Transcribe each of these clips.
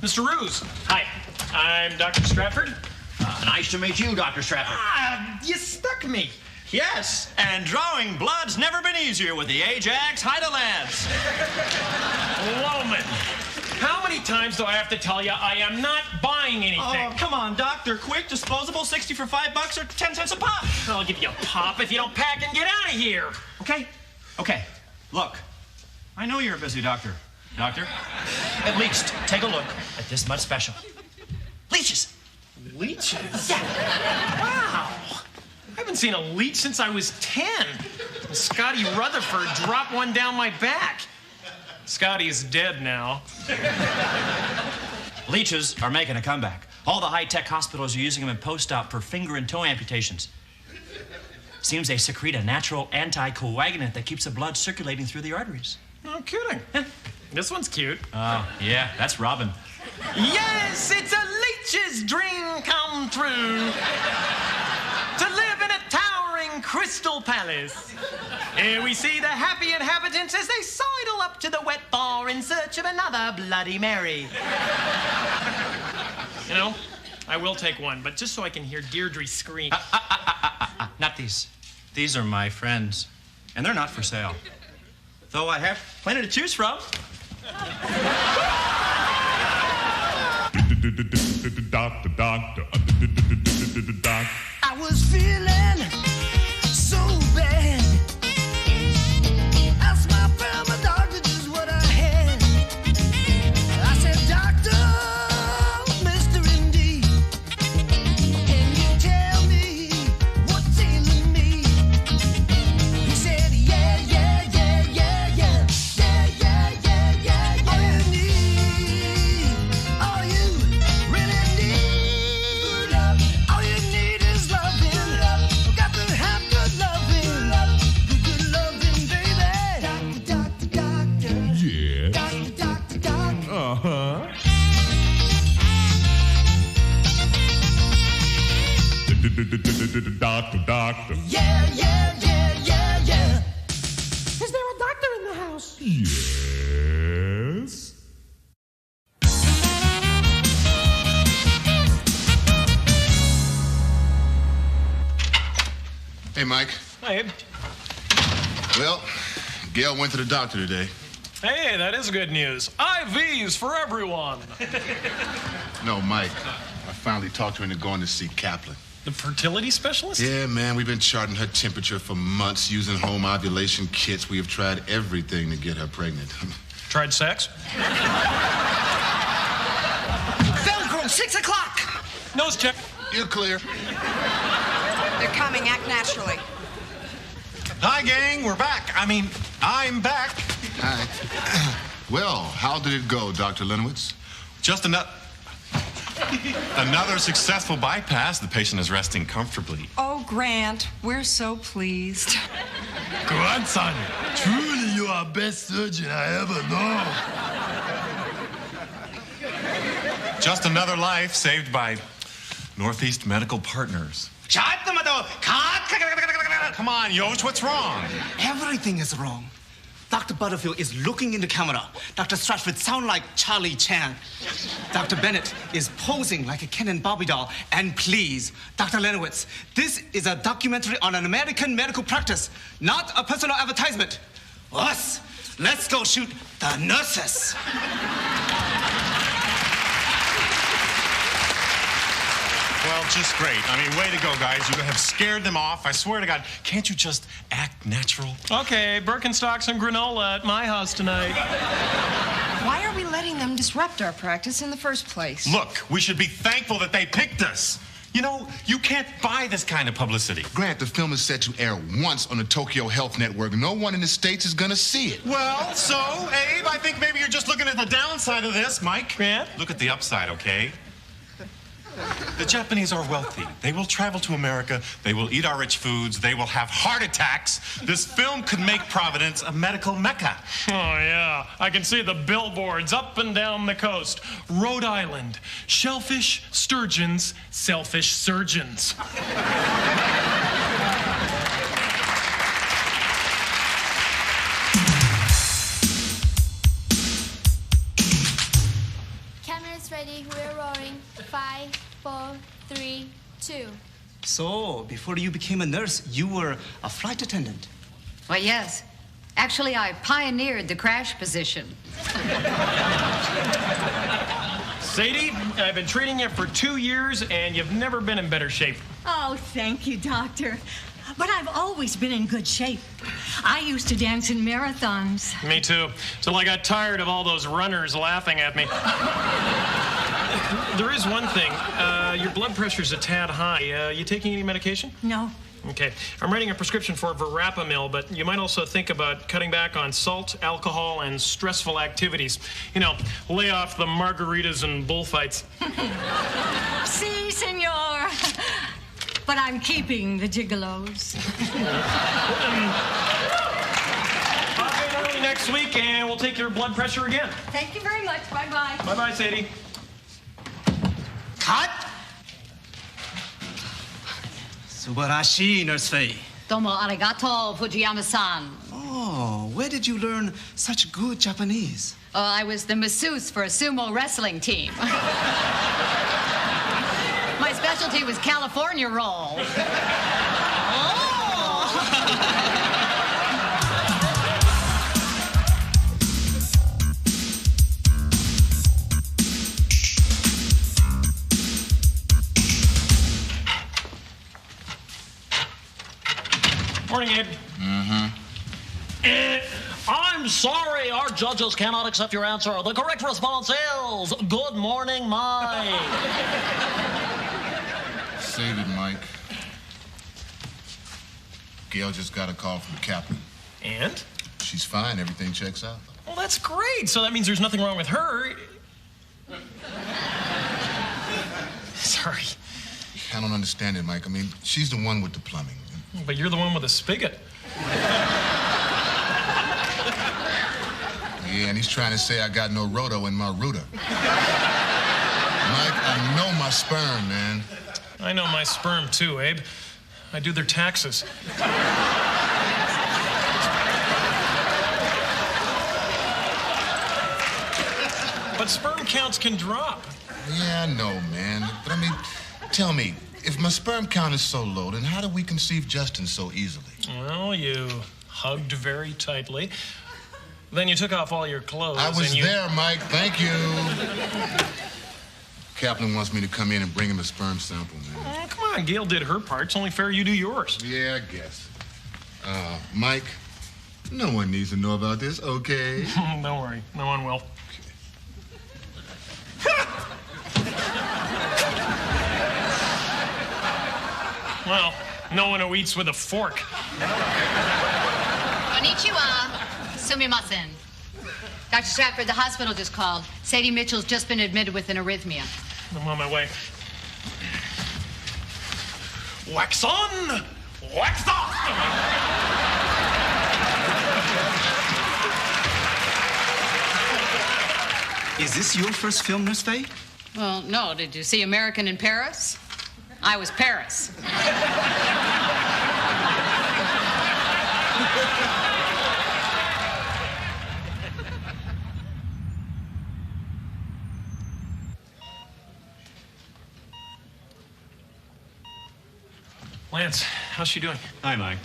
Mr. Ruse. Hi, I'm Dr. Stratford. Nice to meet you, Dr. Stratford. You stuck me. Yes, and drawing blood's never been easier with the Ajax Hydolance. Loman, how many times do I have to tell you I am not buying anything? Oh, come on, Doctor. Quick, disposable, 60 for $5 or 10 cents a pop. I'll give you a pop if you don't pack and get out of here. Okay. Look, I know you're a busy doctor. Doctor, at least take a look at this much special. Leeches. Leeches? Yeah. Wow. I haven't seen a leech since I was 10. Scotty Rutherford dropped one down my back. Scotty's dead now. Leeches are making a comeback. All the high-tech hospitals are using them in post-op for finger and toe amputations. Seems they secrete a natural anticoagulant that keeps the blood circulating through the arteries. No kidding. This one's cute. Oh, yeah, that's Robin. Yes, it's a leech's dream come true. To live in a towering crystal palace. Here we see the happy inhabitants as they sidle up to the wet bar in search of another Bloody Mary. You know, I will take one, but just so I can hear Deirdre scream. Not these. These are my friends, and they're not for sale. Though I have plenty to choose from. Doctor. I was feeling so bad. Asked my friend, my doctor, just what I had. I said, Doctor, Mr. MD, can you tell me what's ailing me? He said, yeah. All you need, all you really need, all you need is loving. Got to have good loving, good loving, baby. Doctor. Yeah. Doctor. Uh-huh. Doctor. Yeah. Is there a doctor in the house? Yes. Hey, Mike. Hey, Well, Gail went to the doctor today. hey, that is good news. IVs for everyone. No, Mike. I finally talked her into going to see Kaplan. The fertility specialist? Yeah, man, we've been charting her temperature for months using home ovulation kits. We have tried everything to get her pregnant. Tried sex? Velcro, 6 o'clock. Nose check. You're clear. They're coming. Act naturally. Hi, gang. We're back. I'm back. Hi. Well, how did it go, Dr. Lenowitz? Just another successful bypass. The patient is resting comfortably. Oh, Grant, we're so pleased. Grandson, truly you are best surgeon I ever know. Just another life saved by Northeast Medical Partners. Come on, Yosh, what's wrong? Everything is wrong. Dr. Butterfield is looking in the camera. Dr. Stratford sounds like Charlie Chan. Dr. Bennett is posing like a Ken and Barbie doll. And please, Dr. Lenowitz, this is a documentary on an American medical practice, not a personal advertisement. Us, let's go shoot the nurses. Well, just great. Way to go, guys. You have scared them off. I swear to God, can't you just act natural? Okay, Birkenstocks and granola at my house tonight. Why are we letting them disrupt our practice in the first place? Look, we should be thankful that they picked us. You know, you can't buy this kind of publicity. Grant, the film is set to air once on the Tokyo Health Network. No one in the States is gonna see it. Well, so, Abe, I think maybe you're just looking at the downside of this, Mike. Grant? Look at the upside, okay? The Japanese are wealthy. They will travel to America. They will eat our rich foods. They will have heart attacks. This film could make Providence a medical mecca. Oh, yeah. I can see the billboards up and down the coast. Rhode Island. Shellfish, sturgeons, selfish surgeons. 4, 3, 2. So, before you became a nurse, you were a flight attendant. Why, yes. Actually, I pioneered the crash position. Sadie, I've been treating you for 2 years, and you've never been in better shape. Oh, thank you, Doctor. But I've always been in good shape. I used to dance in marathons. Me too. Till I got tired of all those runners laughing at me. There is one thing. Your blood pressure's a tad high. You taking any medication? No. Okay. I'm writing a prescription for verapamil, but you might also think about cutting back on salt, alcohol, and stressful activities. You know, lay off the margaritas and bullfights. Si, senor. But I'm keeping the gigolos. Pop in early next week, and we'll take your blood pressure again. Thank you very much. Bye-bye. Bye-bye, Sadie. Cut! Subarashi, Nurse Faye. Domo arigato, Fujiyama-san. Oh, where did you learn such good Japanese? I was the masseuse for a sumo wrestling team. My specialty was California roll. Morning, Ed. I'm sorry, our judges cannot accept your answer. The correct response is good morning, Mike. Save it, Mike. Gail just got a call from the captain. And? She's fine. Everything checks out. Well, that's great. So that means there's nothing wrong with her. Sorry. I don't understand it, Mike. I mean, she's the one with the plumbing. But you're the one with a spigot. Yeah, and he's trying to say I got no roto in my rooter. Mike, I know my sperm, man. I know my sperm, too, Abe. I do their taxes. But sperm counts can drop. Yeah, I know, man. But I mean, tell me, if my sperm count is so low, then how did we conceive Justin so easily? Well, you hugged very tightly. Then you took off all your clothes. I was and you... there, Mike. Thank you. Kaplan wants me to come in and bring him a sperm sample, man. Oh, come on, Gail did her part. It's only fair you do yours. Yeah, I guess. Mike, no one needs to know about this, okay? Don't worry, no one will. Well, no one who eats with a fork. Konnichiwa. Sumimasen. Dr. Stratford, the hospital just called. Sadie Mitchell's just been admitted with an arrhythmia. I'm on my way. Wax on, wax off. Is this your first film, Nurse Faye? Well, no. Did you see American in Paris? I was Paris. Lance, how's she doing? Hi, Mike.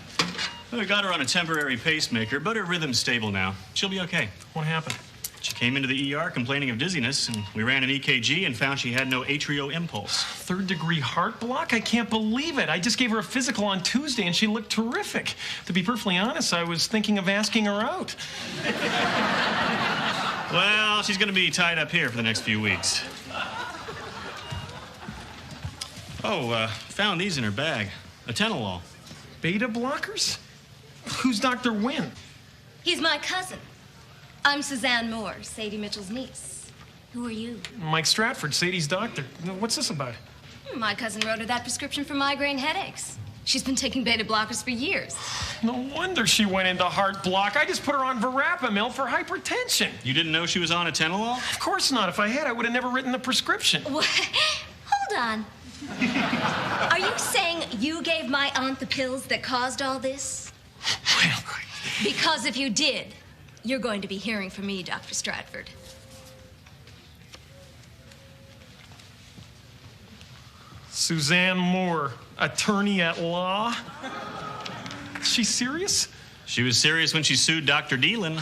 We got her on a temporary pacemaker, but her rhythm's stable now. She'll be okay. What happened? She came into the ER complaining of dizziness, and we ran an EKG and found she had no atrial impulse. Third-degree heart block? I can't believe it. I just gave her a physical on Tuesday, and she looked terrific. To be perfectly honest, I was thinking of asking her out. Well, she's going to be tied up here for the next few weeks. Oh, found these in her bag. Atenolol. Beta blockers? Who's Dr. Wynn? He's my cousin. I'm Suzanne Moore, Sadie Mitchell's niece. Who are you? Mike Stratford, Sadie's doctor. What's this about? My cousin wrote her that prescription for migraine headaches. She's been taking beta blockers for years. No wonder she went into heart block. I just put her on verapamil for hypertension. You didn't know she was on atenolol? Of course not. If I had, I would have never written the prescription. What? Hold on. Are you saying you gave my aunt the pills that caused all this? Well, Because if you did, you're going to be hearing from me, Dr. Stratford. Suzanne Moore, attorney at law. Is she serious? She was serious when she sued Dr. Dealin.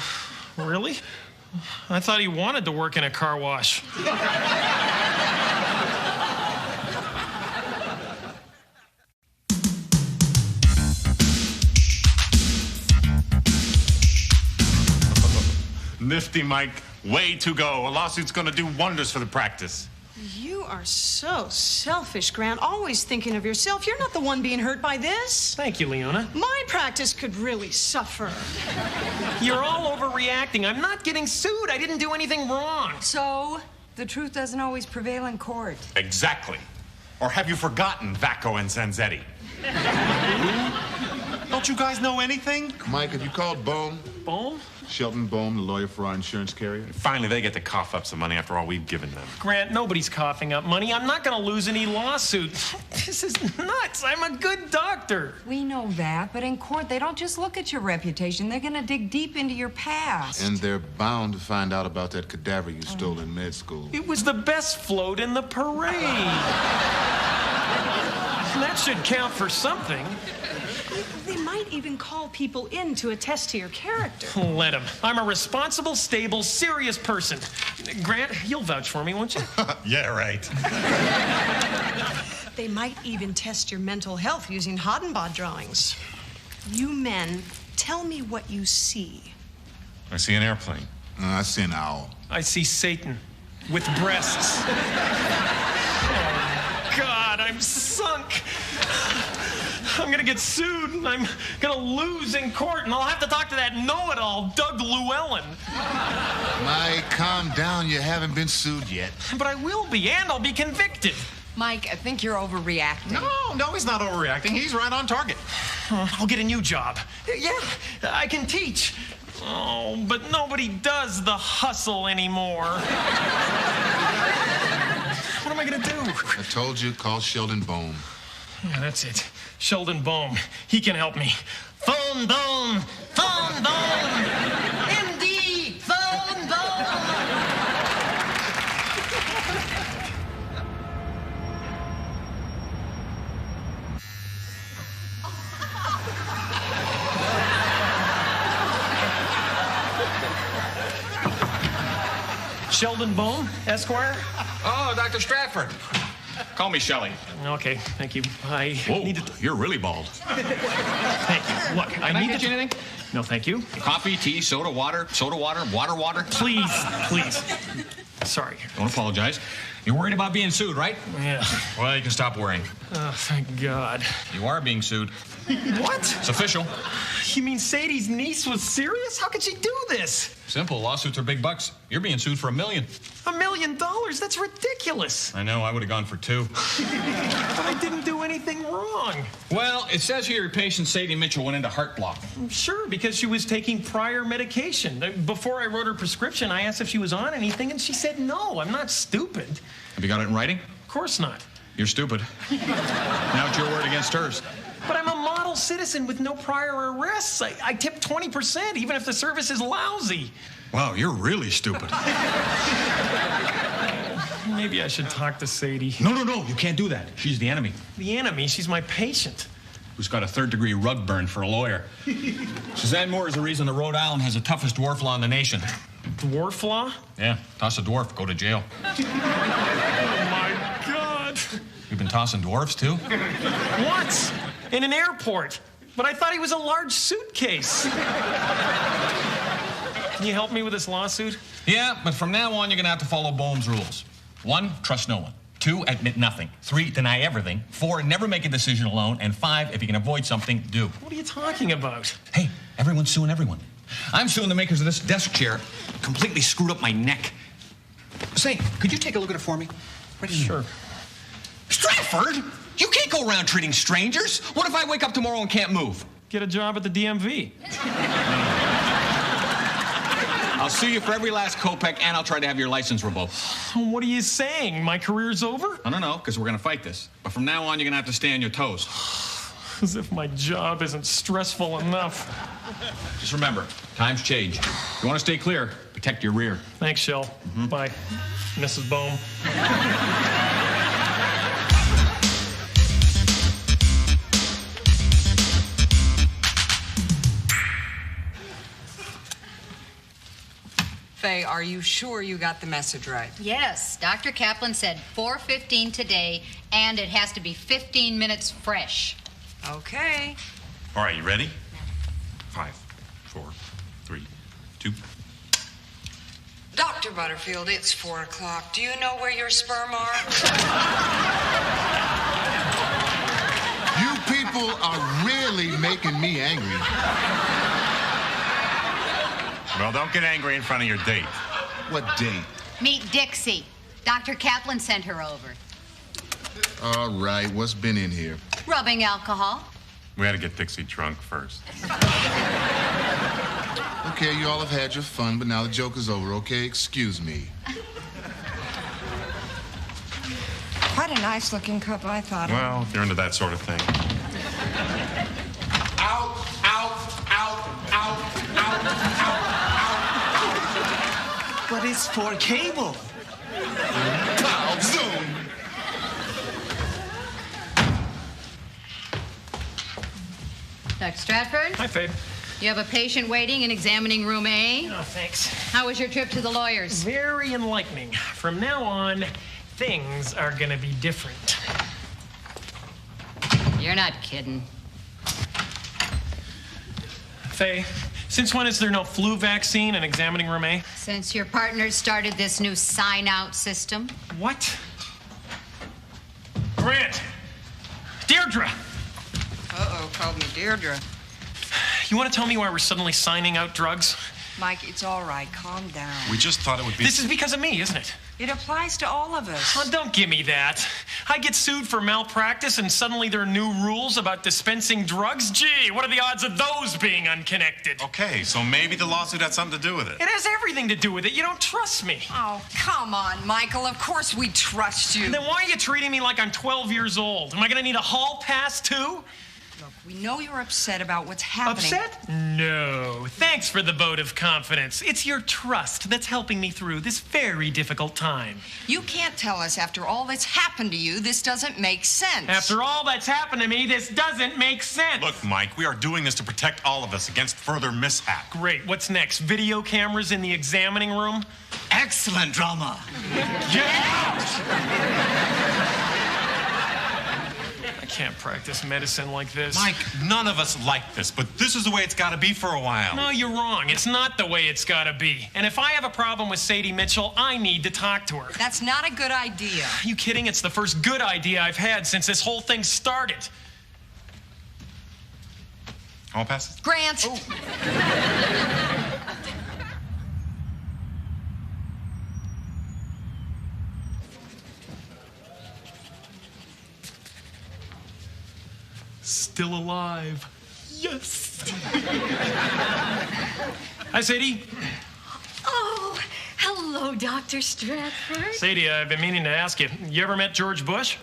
Really? I thought he wanted to work in a car wash. Nifty, Mike. Way to go. A lawsuit's gonna do wonders for the practice. You are so selfish, Grant. Always thinking of yourself. You're not the one being hurt by this. Thank you, Leona. My practice could really suffer. You're all overreacting. I'm not getting sued. I didn't do anything wrong. So, the truth doesn't always prevail in court. Exactly. Or have you forgotten Vacco and Zanzetti? Don't you guys know anything? Mike, have you called Bohm? Bohm? Shelton Bohm, the lawyer for our insurance carrier. Finally, they get to cough up some money after all we've given them. Grant, nobody's coughing up money. I'm not going to lose any lawsuit. This is nuts. I'm a good doctor. We know that, but in court, they don't just look at your reputation. They're going to dig deep into your past. And they're bound to find out about that cadaver you stole in med school. It was the best float in the parade. That should count for something. They might even call people in to attest to your character. Let them. I'm a responsible, stable, serious person. Grant, you'll vouch for me, won't you? Yeah, right. They might even test your mental health using Hodenbod drawings. You men, tell me what you see. I see an airplane. I see an owl. I see Satan with breasts. Oh, God, I'm sunk. I'm gonna get sued, and I'm gonna lose in court, and I'll have to talk to that know-it-all, Doug Llewellyn. Mike, calm down. You haven't been sued yet. But I will be, and I'll be convicted. Mike, I think you're overreacting. No, he's not overreacting. He's right on target. I'll get a new job. Yeah, I can teach. Oh, but nobody does the hustle anymore. What am I gonna do? I told you, call Sheldon Bohm. Yeah, that's it. Sheldon Bohm. He can help me. Phone Bohm! Phone Bohm! MD! Phone Bohm! Sheldon Bohm, Esquire? Oh, Dr. Stratford. Call me Shelley. Okay, thank you. I Whoa, need to... you're really bald. Thank you. Look, Can I need get to... you anything? No, thank you. Coffee, tea, soda, water, water. Please, please. Sorry. Don't apologize. You're worried about being sued, right? Yeah. Well, you can stop worrying. Oh, thank God. You are being sued. What? It's official. You mean Sadie's niece was serious? How could she do this? Simple. Lawsuits are big bucks. You're being sued for $1 million. $1 million? That's ridiculous. I know. I would have gone for $2. But I didn't do anything wrong. Well, it says here your patient Sadie Mitchell went into heart block. Sure, because she was taking prior medication. Before I wrote her prescription, I asked if she was on anything, and she said no. I'm not stupid. Have you got it in writing? Of course not. You're stupid. Now it's your word against hers. But I'm a model citizen with no prior arrests. I tip 20%, even if the service is lousy. Wow, you're really stupid. Maybe I should talk to Sadie. No, you can't do that. She's the enemy. The enemy? She's my patient. Who's got a third-degree rug burn for a lawyer. Suzanne Moore is the reason that Rhode Island has the toughest dwarf law in the nation. Dwarf law? Yeah, toss a dwarf, go to jail. Oh, my God. You've been tossing dwarfs, too? Once, in an airport. But I thought he was a large suitcase. Can you help me with this lawsuit? Yeah, but from now on, you're going to have to follow Bohm's rules. 1, trust no one. 2, admit nothing. 3, deny everything. 4, never make a decision alone. And 5, if you can avoid something, do. What are you talking about? Hey, everyone's suing everyone. I'm suing the makers of this desk chair. Completely screwed up my neck. Say, could you take a look at it for me? Sure. Stratford! You can't go around treating strangers. What if I wake up tomorrow and can't move? Get a job at the DMV. I'll sue you for every last kopeck, and I'll try to have your license revoked. What are you saying? My career's over? I don't know, because we're going to fight this. But from now on, you're going to have to stay on your toes. As if my job isn't stressful enough. Just remember, times change. You want to stay clear, protect your rear. Thanks, Shell. Bye, Mrs. Bohm. Faye, are you sure you got the message right? Yes, Dr. Kaplan said 4:15 today, and it has to be 15 minutes fresh. Okay. All right, you ready? 5, 4, 3, 2. Dr. Butterfield, it's 4 o'clock. Do you know where your sperm are? You people are really making me angry. Well, don't get angry in front of your date. What date? Meet Dixie. Dr. Kaplan sent her over. All right, what's been in here? Rubbing alcohol. We had to get Dixie drunk first. Okay, you all have had your fun, but now the joke is over, okay? Excuse me. Quite a nice-looking cup, I thought. Well, if you're into that sort of thing. Out, out, out, out, out, out, out. But it's for cable. Cloud Zoom. Dr. Stratford? Hi, Faye. You have a patient waiting in examining room A. Oh, thanks. How was your trip to the lawyers? Very enlightening. From now on, things are gonna be different. You're not kidding. Faye, since when is there no flu vaccine in examining room A? Since your partner started this new sign-out system. What? Grant! Deirdre! Uh-oh, called me Deirdre. You want to tell me why we're suddenly signing out drugs? Mike, it's all right. Calm down. We just thought it would be... This is because of me, isn't it? It applies to all of us. Oh, don't give me that. I get sued for malpractice and suddenly there are new rules about dispensing drugs? Gee, what are the odds of those being unconnected? Okay, so maybe the lawsuit had something to do with it. It has everything to do with it. You don't trust me. Oh, come on, Michael. Of course we trust you. And then why are you treating me like I'm 12 years old? Am I going to need a hall pass, too? Look, we know you're upset about what's happening. Upset? No. Thanks for the vote of confidence. It's your trust that's helping me through this very difficult time. You can't tell us after all that's happened to you, this doesn't make sense. After all that's happened to me, this doesn't make sense. Look, Mike, we are doing this to protect all of us against further mishap. Great. What's next? Video cameras in the examining room? Excellent drama. Get out! I can't practice medicine like this. Mike, none of us like this, but this is the way it's got to be for a while. No, you're wrong. It's not the way it's got to be. And if I have a problem with Sadie Mitchell, I need to talk to her. That's not a good idea. Are you kidding? It's the first good idea I've had since this whole thing started. All passes? Grant! Oh. Still alive. Yes. Hi, Sadie. Oh, hello, Dr. Stratford. Sadie, I've been meaning to ask you. You ever met George Bush?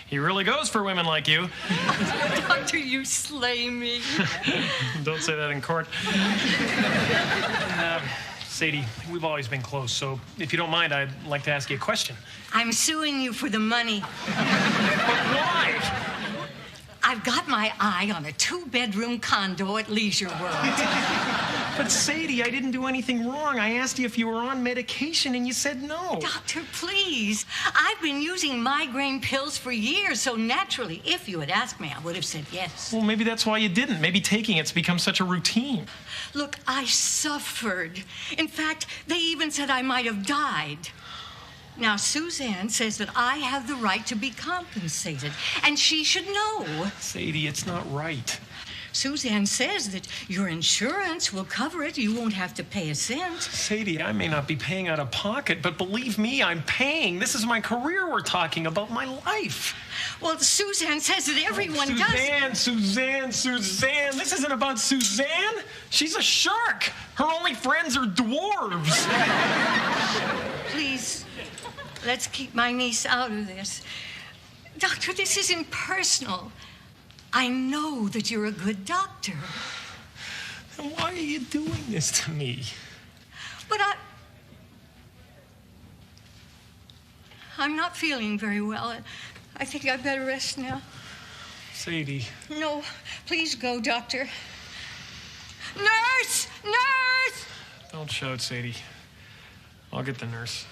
He really goes for women like you. Doctor, you slay me. Don't say that in court. Sadie, we've always been close, so if you don't mind, I'd like to ask you a question. I'm suing you for the money. But why? I've got my eye on a 2-bedroom condo at Leisure World. But Sadie, I didn't do anything wrong. I asked you if you were on medication and you said no. Doctor, please. I've been using migraine pills for years, so naturally, if you had asked me, I would have said yes. Well, maybe that's why you didn't. Maybe taking it's become such a routine. Look, I suffered. In fact, they even said I might have died. Now, Suzanne says that I have the right to be compensated, and she should know. Sadie, it's not right. Suzanne says that your insurance will cover it. You won't have to pay a cent. Sadie, I may not be paying out of pocket, but believe me, I'm paying. This is my career we're talking about, my life. Well, Suzanne says that everyone does. Suzanne. This isn't about Suzanne. She's a shark. Her only friends are dwarves. Please, let's keep my niece out of this. Doctor, this isn't personal. I know that you're a good doctor. Then why are you doing this to me? But I'm not feeling very well. I think I'd better rest now. Sadie. No, please go, doctor. Nurse! Nurse! Don't shout, Sadie. I'll get the nurse.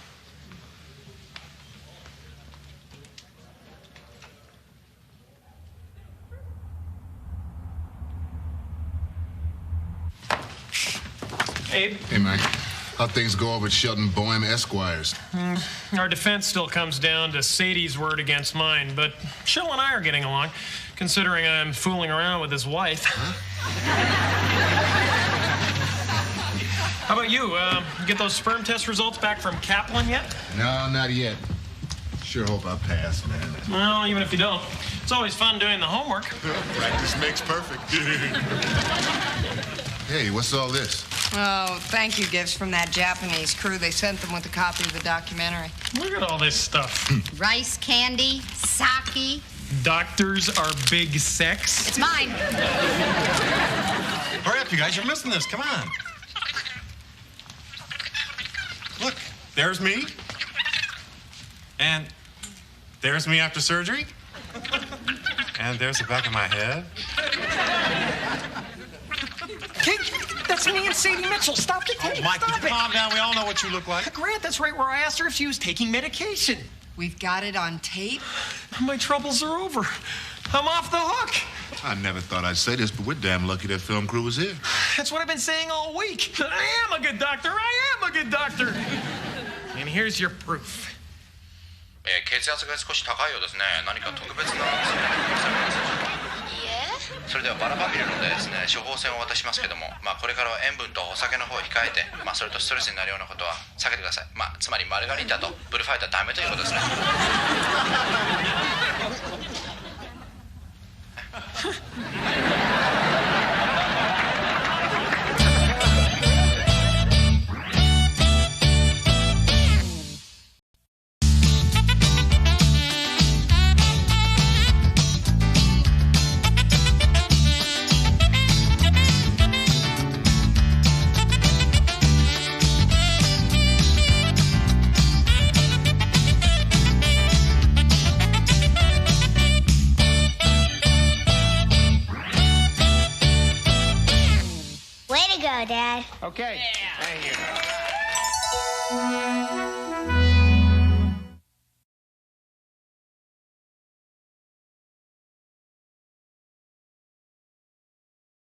Abe? Hey, Mike. How'd things go over at Shelton Boehm Esquires? Our defense still comes down to Sadie's word against mine, but Shell and I are getting along, considering I'm fooling around with his wife. Huh? How about you? Get those sperm test results back from Kaplan yet? No, not yet. Sure hope I pass, man. Well, even if you don't, it's always fun doing the homework. Practice makes perfect. Hey, what's all this? Oh, thank you gifts from that Japanese crew. They sent them with a copy of the documentary. Look at all this stuff. Rice candy, sake. Doctors are big sex. It's mine. Hurry up, you guys. You're missing this. Come on. Look, there's me. And there's me after surgery. And there's the back of my head. Kid, that's me and Sadie Mitchell. Stop it. Oh, Mike, Stop it. calm down. We all know what you look like. Grant, that's right where I asked her if she was taking medication. We've got it on tape. My troubles are over. I'm off the hook. I never thought I'd say this, but we're damn lucky that film crew was here. That's what I've been saying all week. I am a good doctor. I am a good doctor. And here's your proof. 血圧が少し高いようですね。何か特別な。いいえ。それではバラバビルのでですね、処方箋をお渡ししますけども、これからは塩分とお酒の方を控えて、それとストレスになるようなことは避けてください。つまりマルガリータとブルファイトはダメということですね。Way to go, Dad. Okay. Yeah. Thank you.